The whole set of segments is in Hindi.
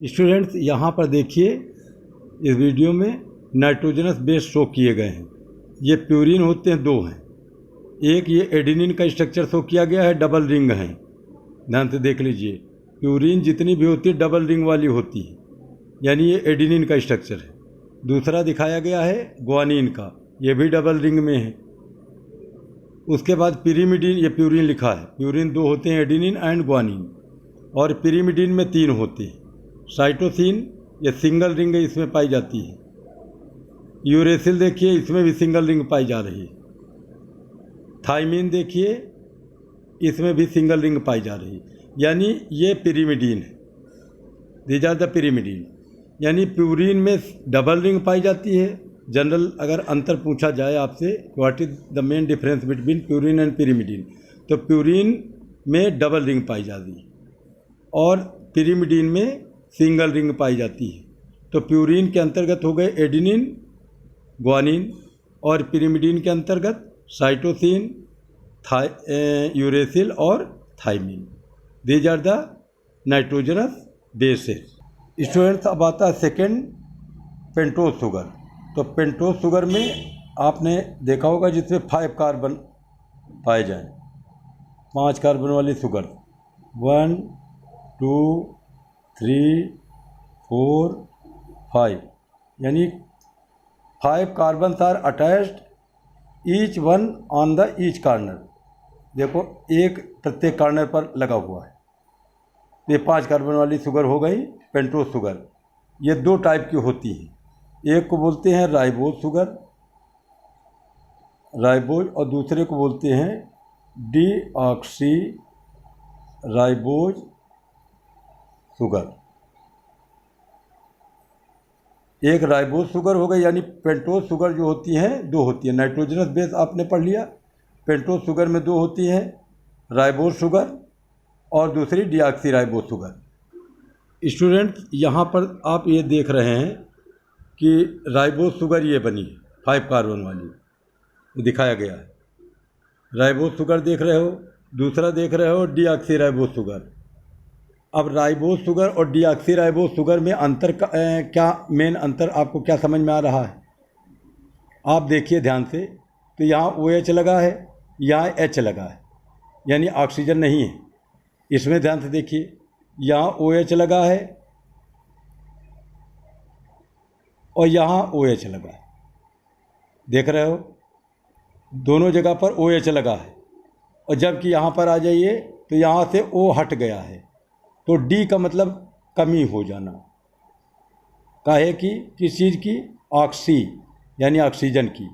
स्टूडेंट्स यहाँ पर देखिए इस वीडियो में नाइट्रोजनस बेस शो किए गए हैं। ये प्यूरिन होते हैं, दो हैं। एक ये एडेनिन का स्ट्रक्चर शो किया गया है, डबल रिंग है। ध्यान से देख लीजिए, प्यूरिन जितनी भी होती है डबल रिंग वाली होती है, यानी ये एडेनिन का स्ट्रक्चर है। दूसरा दिखाया गया है ग्वानिन का, ये भी डबल रिंग में है। उसके बाद पिरिमिडिन, ये प्यूरिन लिखा है, प्यूरिन दो होते हैं, एडेनिन एंड ग्वानिन, और पिरिमिडिन में तीन होते हैं। साइटोसिन ये सिंगल रिंग इसमें पाई जाती है। यूरेसिल देखिए, इसमें भी सिंगल रिंग पाई जा रही है। थाइमिन देखिए, इसमें भी सिंगल रिंग पाई जा रही है, यानी ये पिरिमिडीन है। दीज आर द पिरिमिडीन, यानी प्यूरिन में डबल रिंग पाई जाती है। जनरल अगर अंतर पूछा जाए आपसे, what is the main difference between purine and pyrimidine, तो प्यूरिन में डबल रिंग पाई जाती है और पिरिमिडीन में सिंगल रिंग पाई जाती है। तो प्यूरिन के अंतर्गत हो गए एडेनिन, ग्वानिन, और पिरिमिडीन के अंतर्गत साइटोसिन, यूरेसिल और thymine. These are the nitrogenous bases. Students, अब आता है सेकेंड, पेंटोज शुगर। तो पेंटोज शुगर में आपने देखा होगा जिसमें 5 कार्बन पाए जाएं, 5 कार्बन वाली शुगर, 1 2 3 4 5, यानी 5 carbon are attached each one on the each corner. देखो, एक प्रत्येक कार्नर पर लगा हुआ है। ये 5 कार्बन वाली शुगर हो गई पेंटोज शुगर। ये दो टाइप की होती है, एक को बोलते हैं राइबोज शुगर, राइबोज, और दूसरे को बोलते हैं डीऑक्सी राइबोज शुगर। एक राइबोज शुगर हो गई, यानी पेंटोज शुगर जो होती हैं दो होती है। नाइट्रोजनस बेस आपने पढ़ लिया, पेंटोज शुगर में दो होती हैं, राइबोज शुगर और दूसरी डीऑक्सी राइबोज शुगर। स्टूडेंट, यहाँ पर आप ये देख रहे हैं कि राइबोज शुगर ये बनी है 5 कार्बन वाली, दिखाया गया है। राइबोज शुगर देख रहे हो, दूसरा देख रहे हो डीऑक्सी राइबोज शुगर। अब राइबोज शुगर और डीऑक्सी राइबोज शुगर में अंतर का क्या मेन अंतर आपको क्या समझ में आ रहा है? आप देखिए ध्यान से, तो यहाँ OH लगा है, यहाँ H लगा है, यानी ऑक्सीजन नहीं है। इसमें ध्यान से देखिए, यहाँ OH लगा है और यहाँ OH लगा है। देख रहे हो, दोनों जगह पर OH लगा है, और जबकि यहाँ पर आ जाइए तो यहाँ से O हट गया है। तो D का मतलब कमी हो जाना, काहे की, किस चीज़ की? ऑक्सी, यानी ऑक्सीजन की।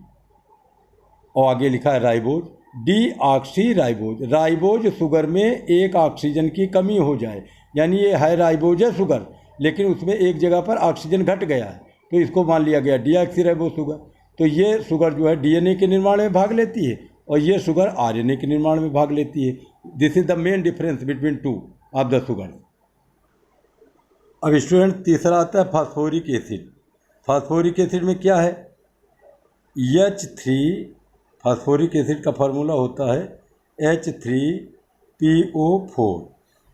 और आगे लिखा है ribose, deoxy ribose. Ribose sugar में एक ऑक्सीजन की कमी हो जाए, यानी ये है राइबोज है शुगर, लेकिन उसमें एक जगह पर ऑक्सीजन घट गया है, तो इसको मान लिया गया डीऑक्सी राइबोज शुगर। तो ये शुगर जो है DNA के निर्माण में भाग लेती है, और ये शुगर RNA के निर्माण में भाग लेती है। This is the main difference between two of the sugar. अब स्टूडेंट, तीसरा आता है फास्फोरिक एसिड। फास्फोरिक एसिड में क्या है? H3, फास्फोरिक एसिड का फार्मूला होता है H3PO4।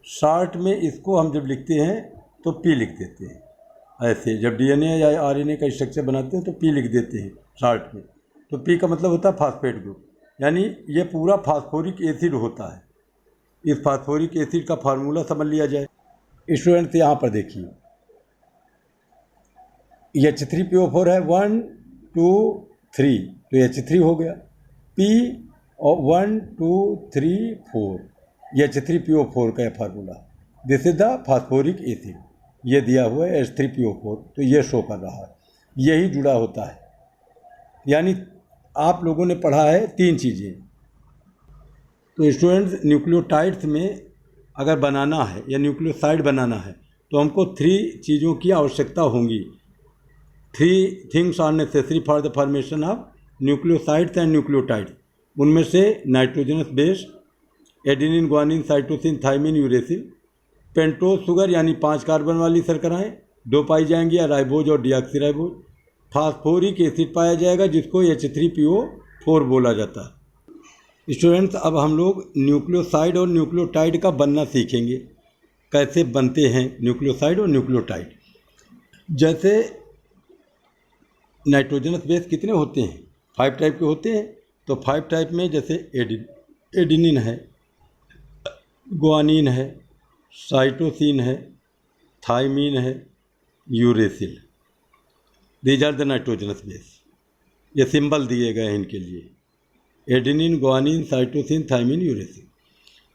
शॉर्ट में इसको हम जब लिखते हैं तो P लिख देते हैं, ऐसे जब DNA या RNA का स्ट्रक्चर बनाते हैं तो P लिख देते हैं शॉर्ट में। तो P का मतलब होता है फास्फेट ग्रुप, यानी ये पूरा फास्फोरिक एसिड होता है। इस फास्फोरिक एसिड का फार्मूला समझ लिया जाए। स्टूडेंट्स, यहाँ पर देखिए, H3PO4 है, 1 2 3, तो H3 हो गया। P और 1 2 3 4, H3PO4 का formula. This is the phosphoric acid. ये दिया हुआ है H3PO4, तो ये शो कर रहा है, यही जुड़ा होता है। यानी आप लोगों ने पढ़ा है 3 चीज़ें। तो स्टूडेंट्स, न्यूक्लियोटाइड्स में अगर बनाना है या न्यूक्लियोसाइड बनाना है तो हमको 3 चीज़ों की आवश्यकता होंगी। 3 things are necessary for the formation of nucleosides and nucleotides. उनमें से nitrogenous base, adenine, guanine, cytosine, thymine, uracil. Pentose sugar यानी 5 कार्बन वाली शर्कराएँ 2 पाई जाएंगी, या राइबोज और डीऑक्सी राइबोज। फास्फोरिक एसिड पाया जाएगा जिसको H3PO4 बोला जाता है। स्टूडेंट्स, अब हम लोग न्यूक्लियोसाइड और न्यूक्लियोटाइड का बनना सीखेंगे। कैसे बनते हैं न्यूक्लियोसाइड और न्यूक्लियोटाइड। जैसे नाइट्रोजनस बेस कितने होते हैं, 5 टाइप के होते हैं। तो 5 टाइप में जैसे एडिनिन है, ग्वानिन है, साइटोसिन है, थाइमिन है, uracil. These are the nitrogenous base. ये सिंबल दिए गए हैं इनके लिए, adenine, guanine, cytosine, thymine, uracil.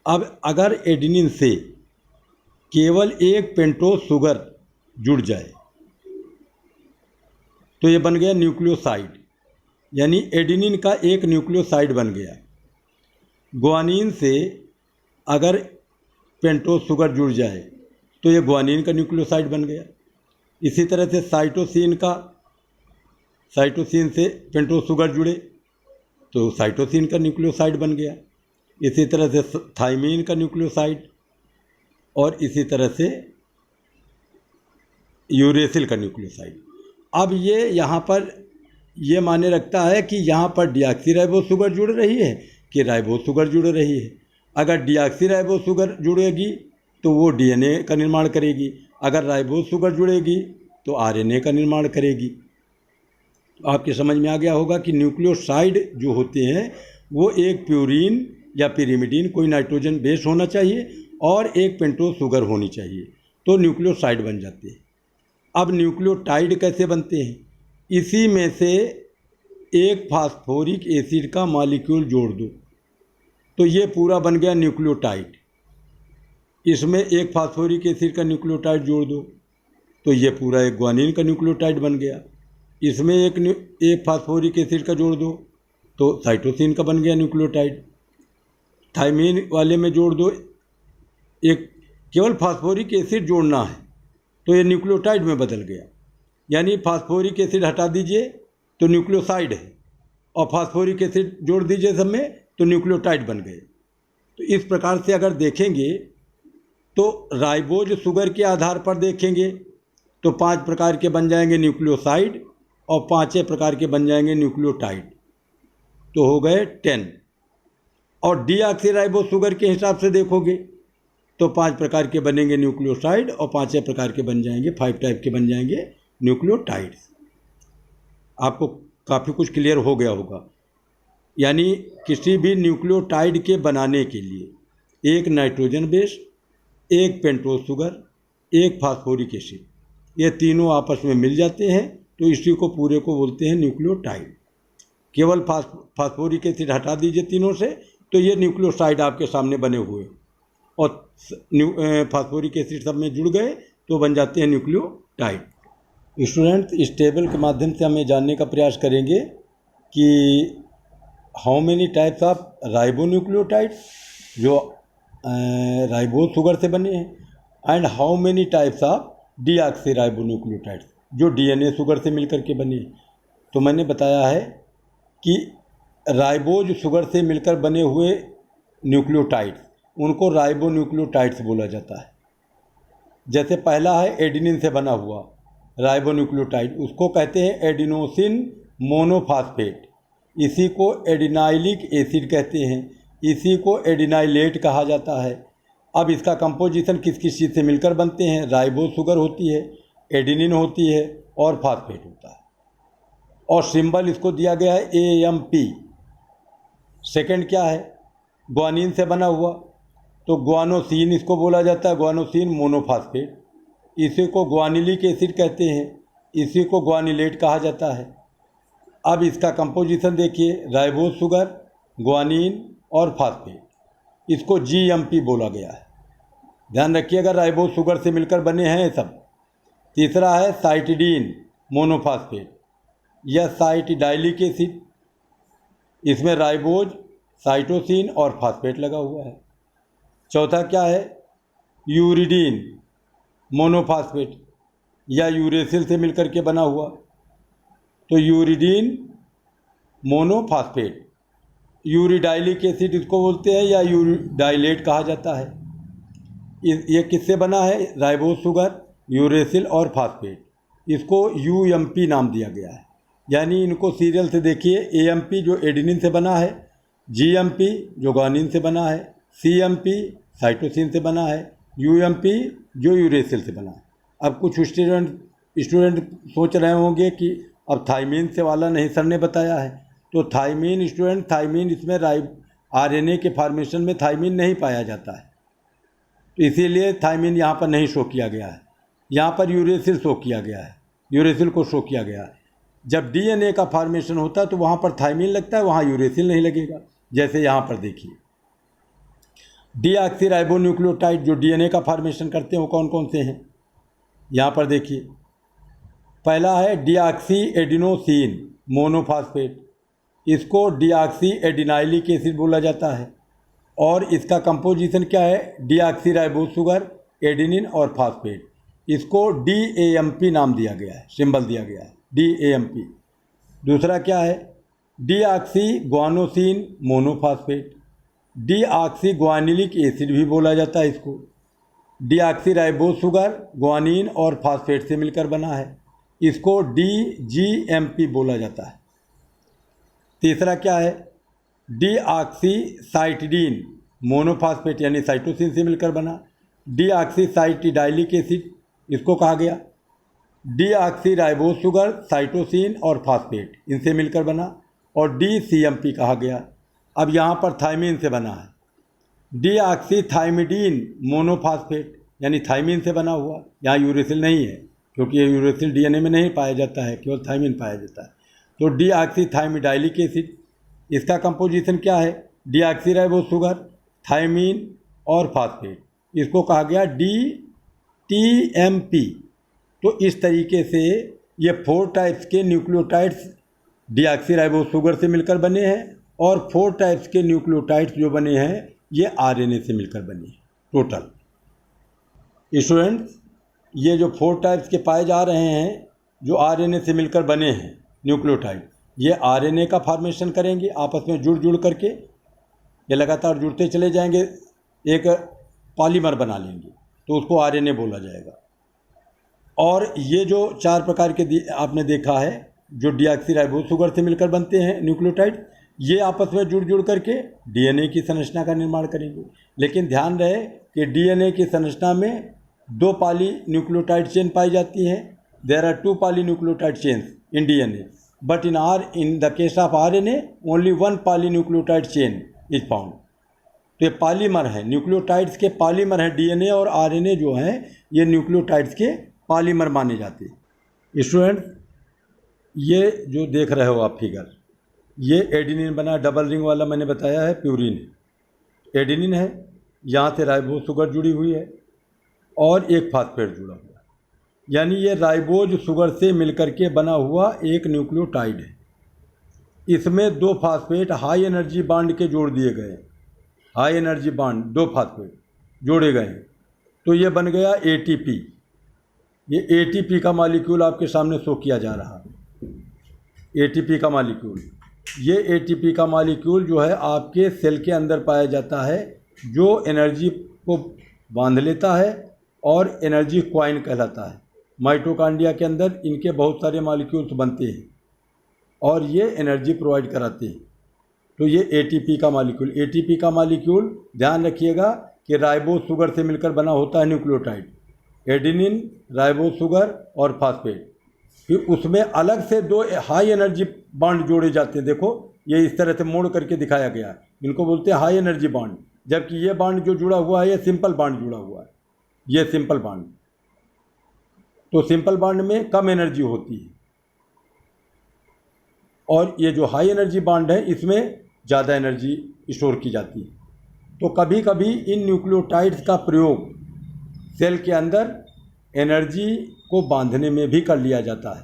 अब अगर एडिनिन से केवल एक पेंटोज शुगर जुड़ जाए तो ये बन गया न्यूक्लियोसाइड, यानी एडिनिन का एक न्यूक्लियोसाइड बन गया। ग्वानिन से अगर पेंटोज शुगर जुड़ जाए तो ये ग्वानिन का न्यूक्लियोसाइड बन गया। इसी तरह से साइटोसिन से पेंटोज शुगर जुड़े तो साइटोसिन का न्यूक्लियोसाइड बन गया। इसी तरह से थाइमीन का न्यूक्लियोसाइड, और इसी तरह से यूरेसिल का न्यूक्लियोसाइड। अब ये यहाँ पर ये माने रखता है कि यहाँ पर डीऑक्सीराइबोस शुगर जुड़ रही है कि राइबोस शुगर जुड़ रही है। अगर डीऑक्सीराइबोस शुगर जुड़ेगी तो वो डीएनए का निर्माण करेगी, अगर राइबोस शुगर जुड़ेगी तो आरएनए का निर्माण करेगी। तो आपके समझ में आ गया होगा कि न्यूक्लियोसाइड जो होते हैं वो एक प्यूरीन या पिरिमिडीन, कोई नाइट्रोजन बेस होना चाहिए और एक पेंटोज शुगर होनी चाहिए, तो न्यूक्लियोसाइड बन जाते हैं। अब न्यूक्लियोटाइड कैसे बनते हैं? इसी में से एक फास्फोरिक एसिड का मॉलिक्यूल जोड़ दो तो ये पूरा बन गया न्यूक्लियोटाइड। इसमें एक फास्फोरिक एसिड का न्यूक्लियोटाइड जोड़ दो तो ये पूरा एक ग्वानिन का न्यूक्लियोटाइड बन गया। इसमें एक फास्फोरिक एसिड का जोड़ दो तो साइटोसिन का बन गया न्यूक्लियोटाइड। थाइमीन वाले में जोड़ दो, एक केवल फास्फोरिक एसिड जोड़ना है तो ये न्यूक्लियोटाइड में बदल गया। यानी फास्फोरिक एसिड हटा दीजिए तो न्यूक्लियोसाइड है, और फास्फोरिक एसिड जोड़ दीजिए सब में तो न्यूक्लियोटाइड बन गए। तो इस प्रकार से अगर देखेंगे तो राइबोज शुगर के आधार पर देखेंगे तो 5 प्रकार के बन जाएंगे न्यूक्लियोसाइड और 5 प्रकार के बन जाएंगे न्यूक्लियोटाइड, तो हो गए 10। और डीऑक्सीराइबोस शुगर के हिसाब से देखोगे तो 5 प्रकार के बनेंगे न्यूक्लियोसाइड और 5 प्रकार के बन जाएंगे, 5 टाइप के बन जाएंगे न्यूक्लियोटाइड्स। आपको काफ़ी कुछ क्लियर हो गया होगा। यानी किसी भी न्यूक्लियोटाइड के बनाने के लिए एक नाइट्रोजन बेस, एक पेंटोज शुगर, एक फास्फोरिक एसिड, ये तीनों आपस में मिल जाते हैं तो इसी को पूरे को बोलते हैं न्यूक्लियोटाइड। केवल फास्फोरिक एसिड हटा दीजिए तीनों से तो ये न्यूक्लियोसाइड आपके सामने बने हुए, और फास्फोरिक एसिड सब में जुड़ गए तो बन जाते हैं न्यूक्लियोटाइड। स्टूडेंट, इस टेबल के माध्यम से हम ये जानने का प्रयास करेंगे कि how many types of ribonucleotide जो राइबोज शुगर से बने हैं, and how many types of deoxyribonucleotides जो डीएनए शुगर से मिलकर के बने हैं। तो मैंने बताया है कि राइबोज शुगर से मिलकर बने हुए न्यूक्लियोटाइड्स, उनको राइबोन्यूक्लियोटाइड्स बोला जाता है। जैसे पहला है एडिनिन से बना हुआ राइबोन्यूक्लियोटाइड, उसको कहते हैं एडिनोसिन मोनोफास्फेट। इसी को एडिनाइलिक एसिड कहते हैं, इसी को एडिनाइलेट कहा जाता है। अब इसका कंपोजिशन किस किस चीज़ से मिलकर बनते हैं? राइबोज शुगर होती है, एडिनिन होती है और फास्फेट होता है। और सिंबल इसको दिया गया है AMP। सेकंड क्या है? ग्वानिन से बना हुआ तो ग्वानोसिन इसको बोला जाता है, ग्वानोसिन मोनोफास्फेट। इसी को ग्वानिलिक एसिड कहते हैं, इसी को ग्वानिलेट कहा जाता है। अब इसका कंपोजिशन देखिए, राइबोज शुगर, ग्वानिन और फास्फेट, इसको GMP बोला गया है। ध्यान रखिएगा, राइबोज शुगर से मिलकर बने हैं सब। तीसरा है साइटिडीन मोनोफास्फेट या साइटिडाइलिक एसिड, इसमें राइबोज, साइटोसिन और फास्फेट लगा हुआ है। चौथा क्या है? यूरिडीन मोनोफास्फेट या यूरेसिल से मिलकर के बना हुआ, तो यूरिडीन मोनोफास्फेट, यूरिडाइलिक एसिड इसको बोलते हैं या यूरिडाइलेट कहा जाता है। ये किससे बना है? राइबोज शुगर, यूरेसिल और फास्फेट। इसको UMP नाम दिया गया है। यानी इनको सीरियल से देखिए, AMP जो एडिनिन से बना है, GMP जो ग्वानिन से बना है, CMP साइटोसिन से बना है, UMP जो यूरेसिल से बना है। अब कुछ स्टूडेंट सोच रहे होंगे कि अब थाइमीन से वाला नहीं सर ने बताया है, तो थाइमीन इसमें RNA के फॉर्मेशन में थाइमीन नहीं पाया जाता है, तो इसीलिए थाइमीन यहाँ पर नहीं शो किया गया है। यहाँ पर यूरेसिल शो किया गया है, यूरेसिल को शो किया गया है। जब DNA का फॉर्मेशन होता है तो वहाँ पर थाइमीन लगता है, वहाँ यूरेसिल नहीं लगेगा। जैसे यहाँ पर देखिए डीऑक्सीराइबोन्यूक्लियोटाइड जो DNA का फॉर्मेशन करते हैं वो कौन कौन से हैं, यहाँ पर देखिए। पहला है डीऑक्सी एडिनोसिन मोनोफॉस्फेट, इसको डीऑक्सी एडिनाइलिक एसिड बोला जाता है। और इसका कंपोजिशन क्या है, डीऑक्सीराइबोस शुगर, एडेनिन और फास्फेट, इसको DAMP नाम दिया गया है, सिंबल दिया गया है DAMP। दूसरा क्या है, deoxy guanosine monophosphate, deoxy guanylic acid भी बोला जाता है इसको। डीऑक्सीराइबोस शुगर ग्वानिन और फास्फेट से मिलकर बना है, इसको DGMP बोला जाता है। तीसरा क्या है, डीऑक्सीसाइटिडीन मोनोफॉस्फेट यानी साइटोसिन से मिलकर बना। डीऑक्सीसाइटिडाइलिक एसिड इसको कहा गया। डीऑक्सीराइबोस शुगर साइटोसिन और फास्फेट इनसे मिलकर बना और DCMP कहा गया। अब यहाँ पर थाइमीन से बना है, डीऑक्सीथाइमिडीन मोनोफॉस्फेट यानी थाइमीन से बना हुआ। यहाँ यूरेसिल नहीं है क्योंकि ये यूरेसिल DNA में नहीं पाया जाता है, केवल थाइमीन पाया जाता है। तो डीऑक्सीथाइमिडाइलिक एसिड, इसका कंपोजिशन क्या है, डीऑक्सीराइबोस शुगर, थाइमीन और फास्फेट, इसको कहा गया DTMP। तो इस तरीके से ये 4 टाइप्स के न्यूक्लियोटाइड्स डीऑक्सीराइबोस शुगर से मिलकर बने हैं और 4 टाइप्स के न्यूक्लियोटाइड्स जो बने हैं ये RNA से मिलकर बने हैं टोटल। स्टूडेंट्स, ये जो 4 टाइप्स के पाए जा रहे हैं जो RNA से मिलकर बने हैं न्यूक्लियोटाइड, ये RNA का फॉर्मेशन करेंगे आपस में जुड़ करके, ये लगातार जुड़ते चले जाएंगे, एक पॉलीमर बना लेंगे तो उसको RNA बोला जाएगा। और ये जो 4 प्रकार के आपने देखा है जो डीऑक्सीराइबोस शुगर से मिलकर बनते हैं न्यूक्लियोटाइड, ये आपस में जुड़ करके DNA की संरचना का निर्माण करेंगे। लेकिन ध्यान रहे कि DNA की संरचना में 2 पॉली न्यूक्लियोटाइड चेन पाई जाती हैं। There are 2 poly nucleotide chains in DNA, but in the case of RNA only 1 poly nucleotide chain is found. तो ये पॉलीमर है, न्यूक्लियोटाइड्स के पॉलीमर हैं। DNA और RNA जो हैं ये न्यूक्लियोटाइड्स के पॉलीमर माने जाते हैं। स्टूडेंट, ये जो देख रहे हो आप फिगर, ये एडेनिन बना, डबल रिंग वाला मैंने बताया है प्यूरिन है। एडेनिन है, यहाँ से राइबोज शुगर जुड़ी हुई है और एक फास्फेट जुड़ा हुआ है, यानी ये राइबोज शुगर से मिलकर के बना हुआ एक न्यूक्लियोटाइड है। इसमें 2 फास्फेट हाई एनर्जी बांड के जोड़ दिए गए, हाई एनर्जी बांड 2 फास्फेट जोड़े गए हैं, तो ये बन गया ATP। ये ATP का मॉलिक्यूल आपके सामने शो किया जा रहा है, ATP का मॉलिक्यूल। ये ATP का मॉलिक्यूल जो है आपके सेल के अंदर पाया जाता है, जो एनर्जी को बांध लेता है और एनर्जी क्वाइन कहलाता है। माइटोकॉन्ड्रिया के अंदर इनके बहुत सारे मॉलिक्यूल्स बनते हैं और ये एनर्जी प्रोवाइड कराते हैं। तो ये ATP का मॉलिक्यूल ध्यान रखिएगा कि राइबोज शुगर से मिलकर बना होता है न्यूक्लियोटाइड, एडेनिन, राइबोज शुगर और फास्फेट। फिर उसमें अलग से 2 हाई एनर्जी बॉन्ड जोड़े जाते हैं। देखो ये इस तरह से मोड़ करके दिखाया गया है, इनको बोलते हैं हाई एनर्जी बॉन्ड, जबकि ये बॉन्ड जो जुड़ा हुआ है ये सिंपल बॉन्ड जुड़ा हुआ है, ये सिंपल बॉन्ड। तो सिंपल बॉन्ड में कम एनर्जी होती है और ये जो हाई एनर्जी बॉन्ड है इसमें ज़्यादा एनर्जी स्टोर की जाती है। तो कभी कभी इन न्यूक्लियोटाइड्स का प्रयोग सेल के अंदर एनर्जी को बांधने में भी कर लिया जाता है।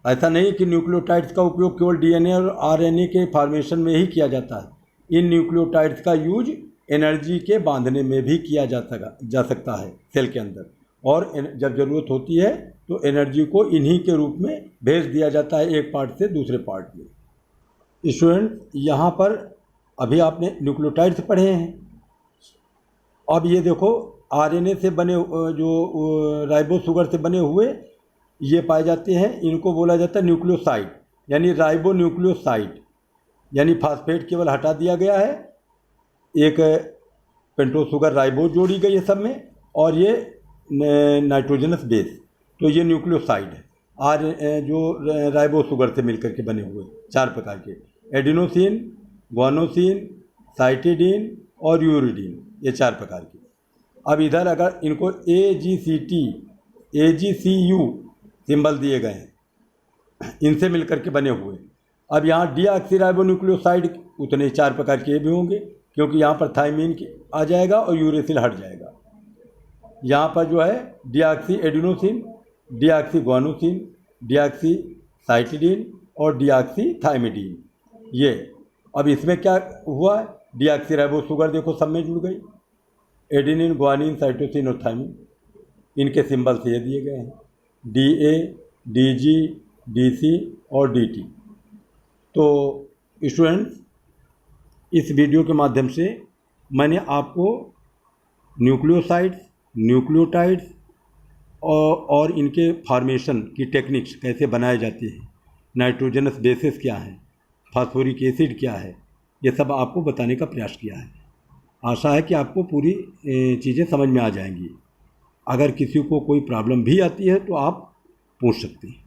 ऐसा नहीं कि न्यूक्लियोटाइड्स का उपयोग केवल DNA और RNA के फॉर्मेशन में ही किया जाता है। इन न्यूक्लियोटाइड्स का यूज एनर्जी के बांधने में भी किया जा सकता है सेल के अंदर, और जब ज़रूरत होती है तो एनर्जी को इन्हीं के रूप में भेज दिया जाता है एक पार्ट से दूसरे पार्ट में। स्टूडेंट, यहाँ पर अभी आपने न्यूक्लियोटाइड्स पढ़े हैं, अब ये देखो RNA से बने जो राइबोज शुगर से बने हुए ये पाए जाते हैं, इनको बोला जाता है न्यूक्लियोसाइड, यानी राइबो न्यूक्लियोसाइड, यानी फास्फेट केवल हटा दिया गया है, एक पेंटोज शुगर राइबोज जोड़ी गई है सब में, और ये नाइट्रोजनस बेस, तो ये न्यूक्लियोसाइड है। जो राइबो शुगर से मिलकर के बने हुए 4 प्रकार के, एडिनोसिन, ग्वानोसिन, साइटिडीन और यूरिडीन, ये 4 प्रकार के। अब इधर अगर इनको AGCU सिंबल दिए गए हैं, इनसे मिलकर के बने हुए। अब यहाँ डीऑक्सीराइबोन्यूक्लियोसाइड उतने 4 प्रकार के भी होंगे, क्योंकि यहाँ पर थायमीन आ जाएगा और यूरेसिल हट जाएगा। यहाँ पर जो है deoxy adenosine, deoxy guanosine, deoxy cytidine और डीऑक्सी थायमिडीन, ये। अब इसमें क्या हुआ, डीऑक्सीराइबो शुगर देखो सब में जुड़ गई। एडिनिन, ग्वानिन, साइटोसिन और थायमिन, इनके सिंबल्स ये दिए गए हैं, DA, DG, DC और DT। तो स्टूडेंट्स, इस वीडियो के माध्यम से मैंने आपको न्यूक्लियोसाइड्स, न्यूक्लियोटाइड्स और इनके फॉर्मेशन की टेक्निक्स कैसे बनाए जाते हैं, नाइट्रोजनस बेसिस क्या हैं, फास्फोरिक एसिड क्या है, ये सब आपको बताने का प्रयास किया है। आशा है कि आपको पूरी चीज़ें समझ में आ जाएंगी। अगर किसी को कोई प्रॉब्लम भी आती है तो आप पूछ सकते हैं।